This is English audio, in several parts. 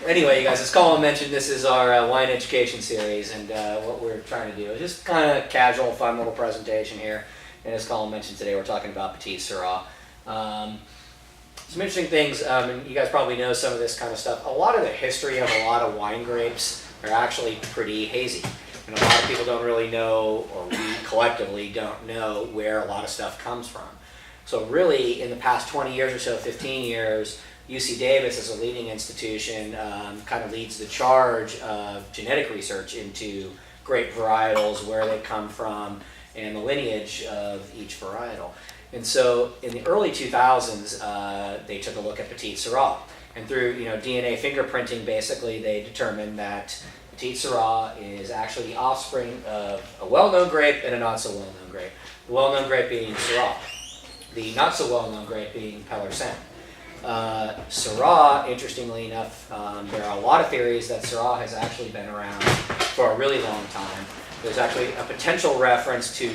Anyway, you guys, as Colin mentioned, this is our wine education series, and what we're trying to do is just kind of casual, fun little presentation here. And as Colin mentioned today, we're talking about Petite Sirah. Some interesting things, and you guys probably know some of this kind of stuff. A lot of the history of a lot of wine grapes are actually pretty hazy. And a lot of people don't really know, or we collectively don't know, where a lot of stuff comes from. So really, in the past 20 years or so, 15 years, UC Davis, as a leading institution, kind of leads the charge of genetic research into grape varietals, where they come from, and the lineage of each varietal. And so in the early 2000s, they took a look at Petite Sirah. And through DNA fingerprinting, basically, they determined that Petite Sirah is actually the offspring of a well-known grape and a not-so-well-known grape. The well-known grape being Syrah, the not-so-well-known grape being Pelarsen. Syrah, interestingly enough, there are a lot of theories that Syrah has actually been around for a really long time. There's actually a potential reference to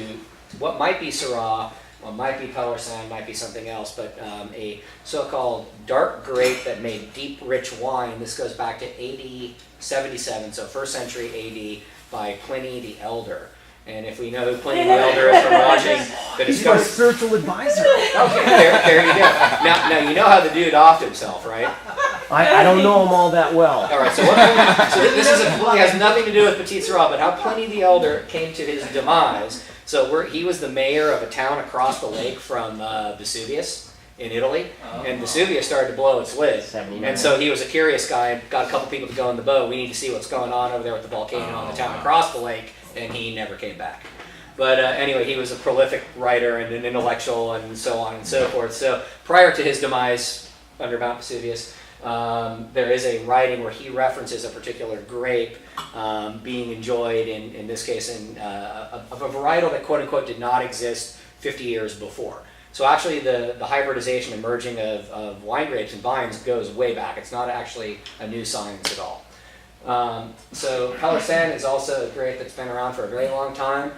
what might be Syrah, what might be Pelarsen, might be something else, but a so-called dark grape that made deep, rich wine. This goes back to AD 77, so 1st century AD, by Pliny the Elder. And if we know who Pliny the Elder is from watching the He's my Discovery... spiritual advisor. Okay, there you go. Now you know how the dude offed himself, right? I don't know him all that well. All right, so this has nothing to do with Petite Sirah, but how Pliny the Elder came to his demise. So he was the mayor of a town across the lake from Vesuvius in Italy, and Vesuvius started to blow its lid. And so he was a curious guy and got a couple people to go in the boat. We need to see what's going on over there with the volcano in the town across the lake, and he never came back. But anyway, he was a prolific writer and an intellectual and so on and so forth. So prior to his demise under Mount Vesuvius, there is a writing where he references a particular grape being enjoyed, in this case, of a varietal that quote-unquote did not exist 50 years before. So actually the hybridization emerging of wine grapes and vines goes way back. It's not actually a new science at all. So Pelarsen is also a grape that's been around for a very long time.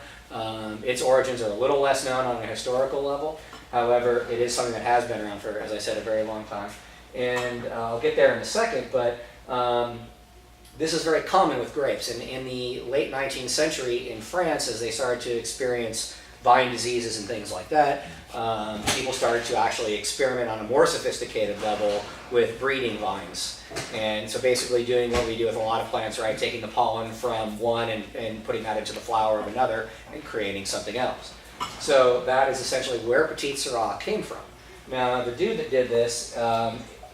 Its origins are a little less known on a historical level. However, it is something that has been around for, as I said, a very long time. And I'll get there in a second, but this is very common with grapes. And in the late 19th century in France, as they started to experience vine diseases and things like that, people started to actually experiment on a more sophisticated level with breeding vines. And so basically doing what we do with a lot of plants, right? Taking the pollen from one and putting that into the flower of another and creating something else. So that is essentially where Petite Sirah came from. Now, the dude that did this,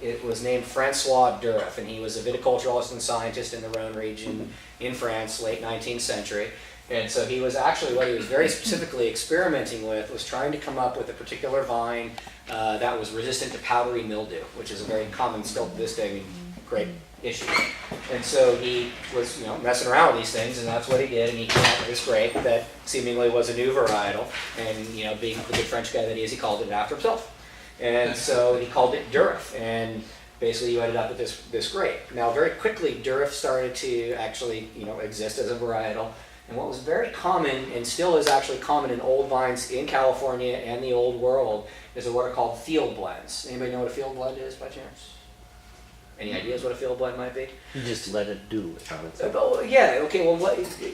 it was named Francois Durif, and he was a viticulturalist and scientist in the Rhone region in France, late 19th century. And so he was actually, what he was very specifically experimenting with was trying to come up with a particular vine that was resistant to powdery mildew, which is a very common, still to this day, grape issue. And so he was messing around with these things, and that's what he did, and he came up with this grape that seemingly was a new varietal, and being the good French guy that he is, he called it after himself. And so he called it Durif, and basically you ended up with this grape. Now very quickly Durif started to actually exist as a varietal. And what was very common, and still is actually common in old vines in California and the old world, is what are called field blends. Anybody know what a field blend is by chance? Any ideas what a field blend might be? You just let it do it. Yeah, okay, well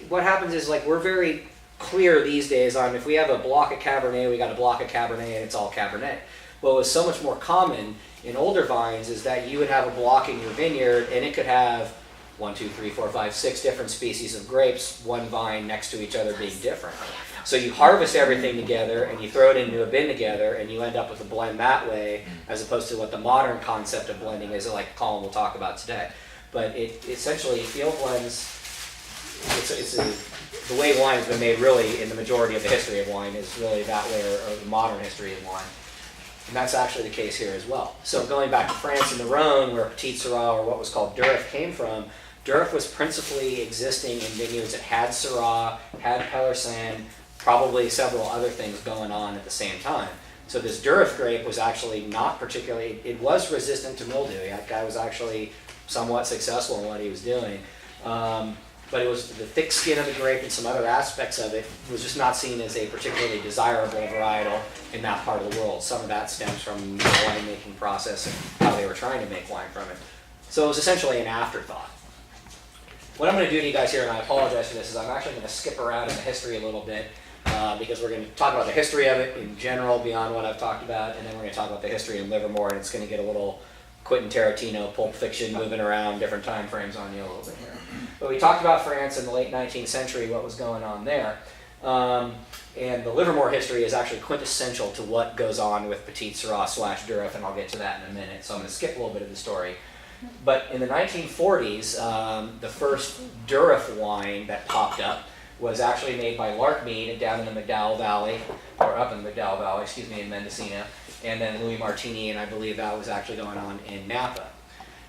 what happens is we're very clear these days on if we have a block of Cabernet, we got a block of Cabernet and it's all Cabernet. What was so much more common in older vines is that you would have a block in your vineyard and it could have 1, 2, 3, 4, 5, 6 different species of grapes, one vine next to each other being different. So you harvest everything together and you throw it into a bin together and you end up with a blend that way, as opposed to what the modern concept of blending is, like Colin will talk about today. But it essentially, field blends, the way wine has been made really in the majority of the history of wine is really that way, or the modern history of wine. And that's actually the case here as well. So going back to France and the Rhone, where Petite Sirah, or what was called Durif, came from, Durif was principally existing in vineyards that had Syrah, had Pelarsen, probably several other things going on at the same time. So this Durif grape was actually not particularly, it was resistant to mildew. That guy was actually somewhat successful in what he was doing. But it was the thick skin of the grape and some other aspects of it was just not seen as a particularly desirable varietal in that part of the world. Some of that stems from the winemaking process and how they were trying to make wine from it. So it was essentially an afterthought. What I'm going to do to you guys here, and I apologize for this, is I'm actually going to skip around in the history a little bit because we're going to talk about the history of it in general beyond what I've talked about, and then we're going to talk about the history in Livermore, and it's going to get a little Quentin Tarantino, Pulp Fiction, moving around different time frames on you a little bit here. But we talked about France in the late 19th century, what was going on there. And the Livermore history is actually quintessential to what goes on with Petite Sirah / Durif, and I'll get to that in a minute, so I'm going to skip a little bit of the story. But in the 1940s, the first Durif wine that popped up was actually made by Larkmead down in the McDowell Valley, or up in the McDowell Valley, excuse me, in Mendocino, and then Louis Martini, and I believe that was actually going on in Napa.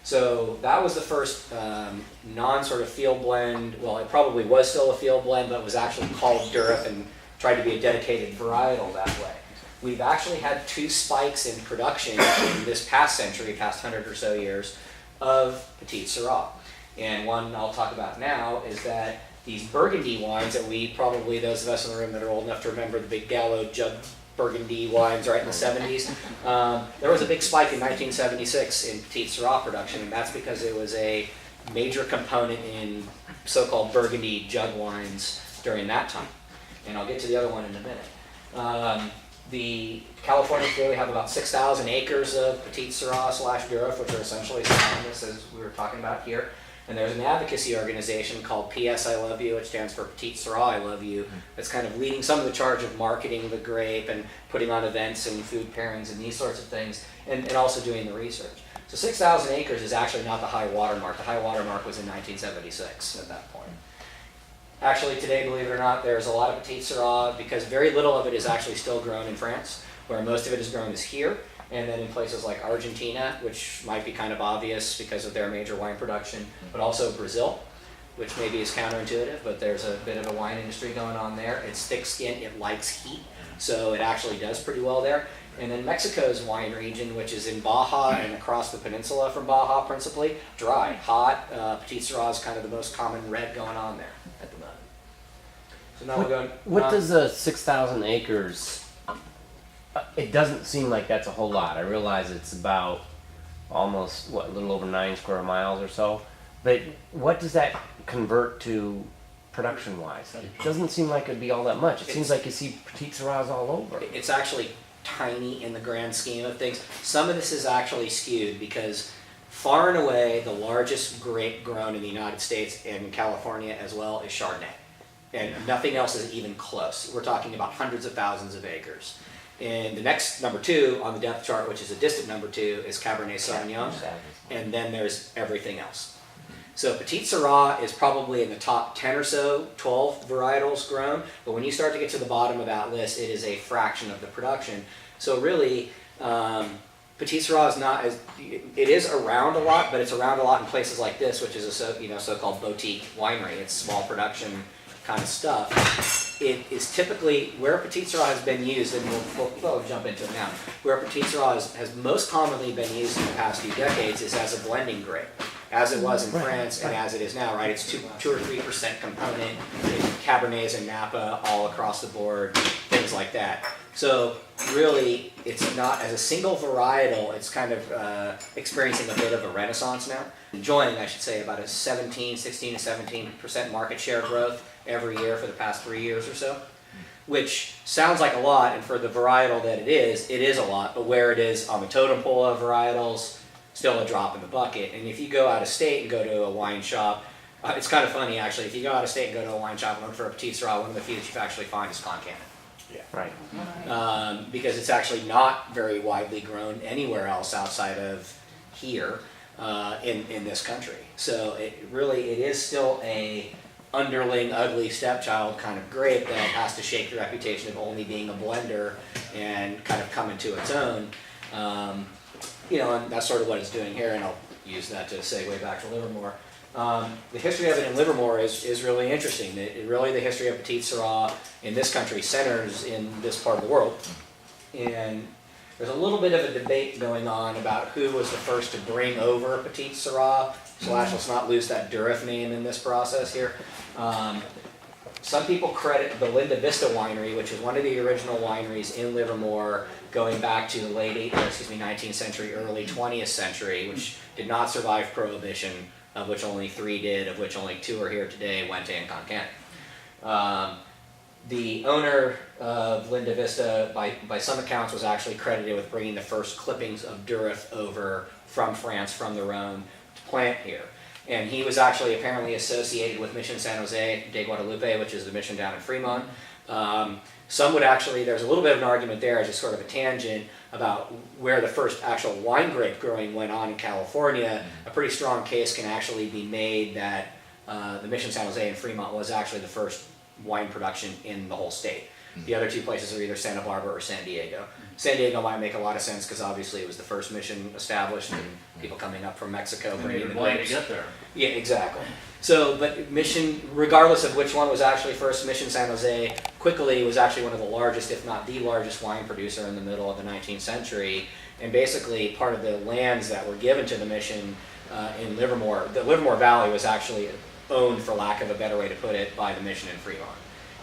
So that was the first non-sort of field blend. Well, it probably was still a field blend, but it was actually called Durif and tried to be a dedicated varietal that way. We've actually had 2 spikes in production in this past century, past 100 or so years, of Petite Sirah. And one I'll talk about now is that these Burgundy wines that we probably, those of us in the room that are old enough to remember the big Gallo jug Burgundy wines right in the 70s, there was a big spike in 1976 in Petite Sirah production, and that's because it was a major component in so-called Burgundy jug wines during that time. And I'll get to the other one in a minute. The California clearly have about 6,000 acres of Petite Sirah / Durif, which are essentially synonymous, as we were talking about here. And there's an advocacy organization called PS I Love You, which stands for Petite Sirah I Love You, that's kind of leading some of the charge of marketing the grape and putting on events and food pairings and these sorts of things, and also doing the research. So 6,000 acres is actually not the high water mark. The high water mark was in 1976 at that point. Actually, today, believe it or not, there's a lot of Petite Sirah because very little of it is actually still grown in France, where most of it is grown is here, and then in places like Argentina, which might be kind of obvious because of their major wine production, but also Brazil, which maybe is counterintuitive, but there's a bit of a wine industry going on there. It's thick-skinned, it likes heat, so it actually does pretty well there. And then Mexico's wine region, which is in Baja and across the peninsula from Baja principally, dry, hot. Petite Sirah is kind of the most common red going on there at the moment. So now we're going. What does 6,000 acres? It doesn't seem like that's a whole lot. I realize it's about almost a little over 9 square miles or so. But what does that convert to production-wise? It doesn't seem like it'd be all that much. It seems like you see Petite Sirahs all over. It's actually tiny in the grand scheme of things. Some of this is actually skewed because far and away the largest grape grown in the United States and California as well is Chardonnay. And nothing else is even close. We're talking about hundreds of thousands of acres. And the next number 2 on the depth chart, which is a distant number 2, is Cabernet Sauvignon. And then there's everything else. So Petite Sirah is probably in the top 10 or so, 12 varietals grown, but when you start to get to the bottom of that list, it is a fraction of the production. So really, Petite Sirah is not as, it is around a lot, but it's around a lot in places like this, which is a so-called boutique winery. It's small production kind of stuff. It is typically, where Petite Sirah has been used, and we'll jump into it now, where Petite Sirah has most commonly been used in the past few decades is as a blending grape, as it was in France and as it is now, right? It's 2 or 3% component in Cabernets and Napa all across the board, things like that. So really, it's not, as a single varietal, it's kind of experiencing a bit of a renaissance now. Enjoying, I should say, about a 16 to 17% market share growth every year for the past 3 years or so, which sounds like a lot, and for the varietal that it is a lot, but where it is on the totem pole of varietals, still a drop in the bucket. And if you go out of state and go to a wine shop, it's kind of funny actually, if you go out of state and go to a wine shop and look for a Petite Sirah, one of the few that you actually find is Concannon. Yeah. Right. Because it's actually not very widely grown anywhere else outside of here in this country. So it is still a underling, ugly stepchild kind of grape that has to shake the reputation of only being a blender and kind of come into its own. And that's sort of what it's doing here, and I'll use that to segue back to Livermore. The history of it in Livermore is really interesting. The history of Petite Sirah in this country centers in this part of the world. And there's a little bit of a debate going on about who was the first to bring over Petite Sirah, / let's not lose that Durif name in this process here. Some people credit the Linda Vista winery, which was one of the original wineries in Livermore, going back to the late 19th century, early 20th century, which did not survive Prohibition, of which only 3 did, of which only 2 are here today, Wente and Concannon. The owner of Linda Vista, by some accounts, was actually credited with bringing the first clippings of Durif over from France, from the Rhone, to plant here. And he was actually apparently associated with Mission San Jose de Guadalupe, which is the mission down in Fremont. Some would actually, there's a little bit of an argument there, as just sort of a tangent, about where the first actual wine grape growing went on in California. A pretty strong case can actually be made that the Mission San Jose and Fremont was actually the first wine production in the whole state. The other 2 places are either Santa Barbara or San Diego. San Diego might make a lot of sense because obviously it was the first mission established, and people coming up from Mexico bringing the grapes. To get there. Yeah, exactly. So, but Mission, regardless of which one was actually first, Mission San Jose quickly was actually one of the largest, if not the largest, wine producer in the middle of the 19th century. And basically, part of the lands that were given to the mission in Livermore, the Livermore Valley was actually owned, for lack of a better way to put it, by the mission in Fremont.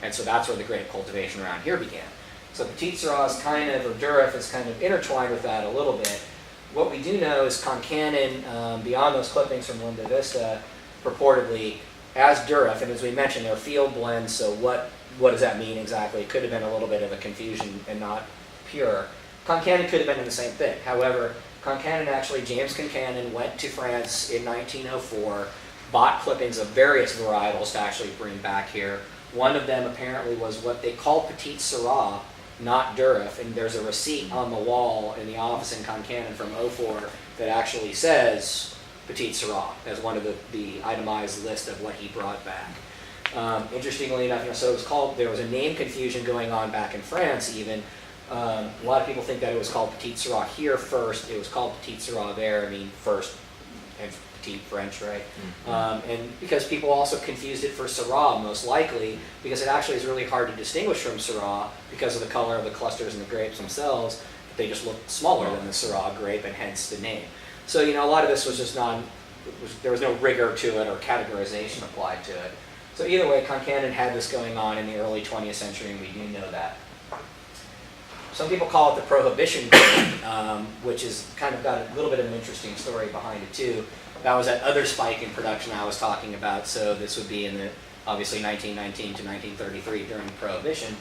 And so that's where the grape cultivation around here began. So Petite Sirah is kind of, or Durif is kind of intertwined with that a little bit. What we do know is Concannon, beyond those clippings from Linda Vista, purportedly, as Durif, and as we mentioned, they're field blends, so what does that mean exactly? It could have been a little bit of a confusion and not pure. Concannon could have been in the same thing. However, Concannon actually, James Concannon went to France in 1904, bought clippings of various varietals to actually bring back here. One of them apparently was what they call Petite Sirah, not Durif, and there's a receipt on the wall in the office in Concannon from '04 that actually says Petite Sirah as one of the itemized list of what he brought back. Interestingly enough, so it was called, there was a name confusion going on back in France even. A lot of people think that it was called Petite Sirah here first, it was called Petite Sirah there, first, and Petite French, right? And because people also confused it for Syrah, most likely, because it actually is really hard to distinguish from Syrah because of the color of the clusters and the grapes themselves. They just look smaller than the Syrah grape, and hence the name. So, a lot of this was just there was no rigor to it or categorization applied to it. So either way, Concannon had this going on in the early 20th century, and we do know that. Some people call it the Prohibition grape, which is kind of got a little bit of an interesting story behind it too. That was that other spike in production I was talking about, so this would be in the, obviously, 1919 to 1933 during Prohibition.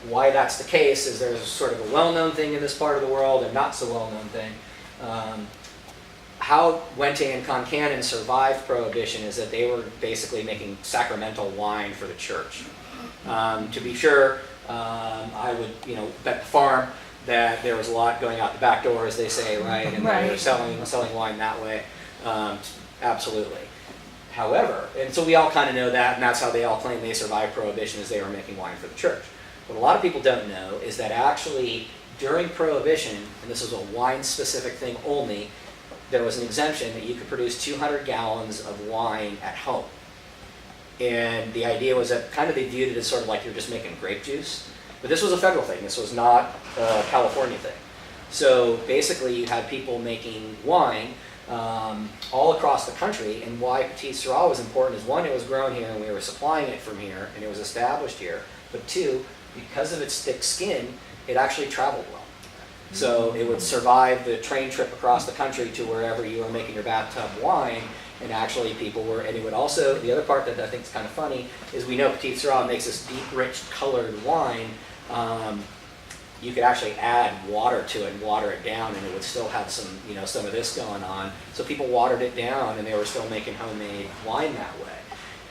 Why that's the case is there's sort of a well-known thing in this part of the world and not so well-known thing. How Wente and Concannon survived Prohibition is that they were basically making sacramental wine for the church. To be sure, I would, bet the farm that there was a lot going out the back door, as they say, right? And they were selling wine that way. Absolutely. However, and so we all kind of know that, and that's how they all claim they survived Prohibition, is they were making wine for the church. What a lot of people don't know is that actually during Prohibition, and this was a wine-specific thing only, there was an exemption that you could produce 200 gallons of wine at home. And the idea was that kind of they viewed it as sort of like you're just making grape juice. But this was a federal thing. This was not a California thing. So basically you had people making wine all across the country, and why Petite Sirah was important is, one, it was grown here and we were supplying it from here and it was established here, but two, because of its thick skin, it actually traveled well. So it would survive the train trip across the country to wherever you were making your bathtub wine, and actually people were, and it would also, the other part that I think is kind of funny is we know Petite Sirah makes this deep, rich colored wine. You could actually add water to it and water it down, and it would still have some, some of this going on. So people watered it down, and they were still making homemade wine that way.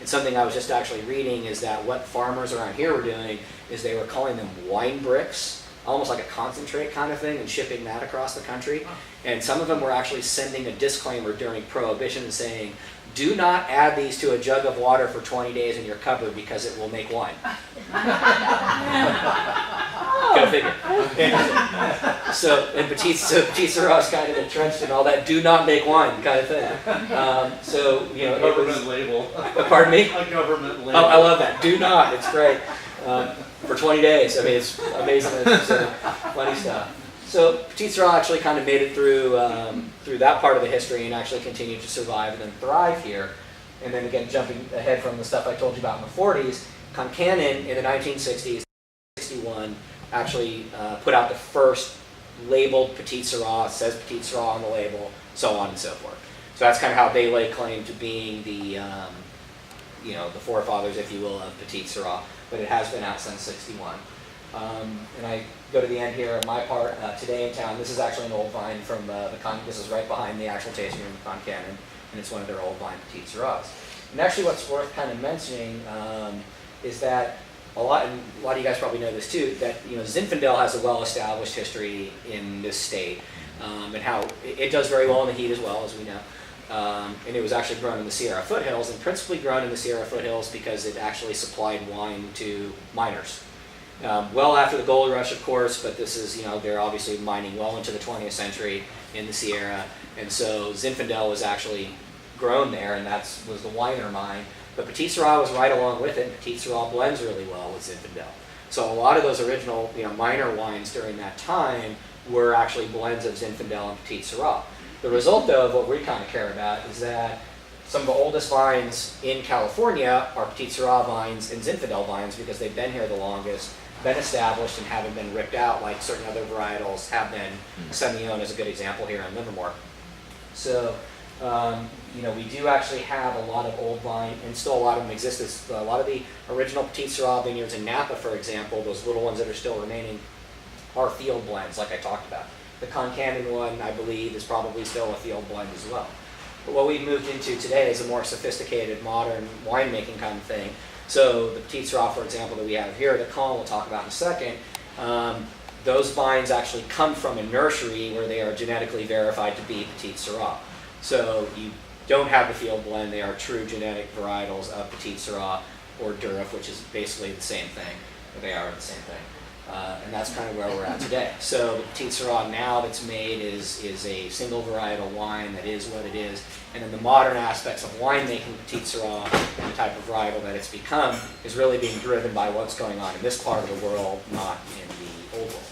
And something I was just actually reading is that what farmers around here were doing is they were calling them wine bricks, almost like a concentrate kind of thing, and shipping that across the country. And some of them were actually sending a disclaimer during Prohibition saying, do not add these to a jug of water for 20 days in your cupboard because it will make wine. Go figure. And Petite Sirah is kind of entrenched in all that do not make wine kind of thing. Government label. Pardon me? A government label. Oh, I love that. Do not. It's great. For 20 days. It's amazing. It's funny stuff. So Petite Sirah actually kind of made it through that part of the history and actually continued to survive and then thrive here. And then again, jumping ahead from the stuff I told you about in the 40s, Concannon in the 1960s, 61, actually put out the first labeled Petite Sirah, says Petite Sirah on the label, so on and so forth. So that's kind of how they lay claim to being the, the forefathers, if you will, of Petite Sirah. But it has been out since 61. And I go to the end here of my part, today in town. This is actually an old vine from this is right behind the actual tasting room of Concannon, and it's one of their old vine Petite Sirahs. And actually what's worth kind of mentioning is that a lot of you guys probably know this too, that Zinfandel has a well-established history in this state, and how it does very well in the heat as well, as we know. And it was actually grown in the Sierra foothills, and principally grown in the Sierra foothills because it actually supplied wine to miners. Well after the gold rush, of course, but this is, they're obviously mining well into the 20th century in the Sierra, and so Zinfandel was actually grown there, and that was the Weiner mine. But Petite Sirah was right along with it, and Petite Sirah blends really well with Zinfandel. So a lot of those original, minor wines during that time were actually blends of Zinfandel and Petite Sirah. The result, though, of what we kind of care about is that some of the oldest vines in California are Petite Sirah vines and Zinfandel vines because they've been here the longest, been established, and haven't been ripped out like certain other varietals have been. Semillon is a good example here in Livermore. So, we do actually have a lot of old vine, and still a lot of them exist. A lot of the original Petite Sirah vineyards in Napa, for example, those little ones that are still remaining, are field blends, like I talked about. The Concannon one, I believe, is probably still a field blend as well. But what we've moved into today is a more sophisticated, modern winemaking kind of thing. So the Petite Sirah, for example, that we have here, that Colin will talk about in a second, those vines actually come from a nursery where they are genetically verified to be Petite Sirah. So you don't have the field blend, they are true genetic varietals of Petite Sirah or Durif, which is basically the same thing. They are the same thing. And that's kind of where we're at today. So the Petite Sirah now that's made is a single varietal wine that is what it is. And then the modern aspects of winemaking Petite Sirah and the type of varietal that it's become is really being driven by what's going on in this part of the world, not in the old world.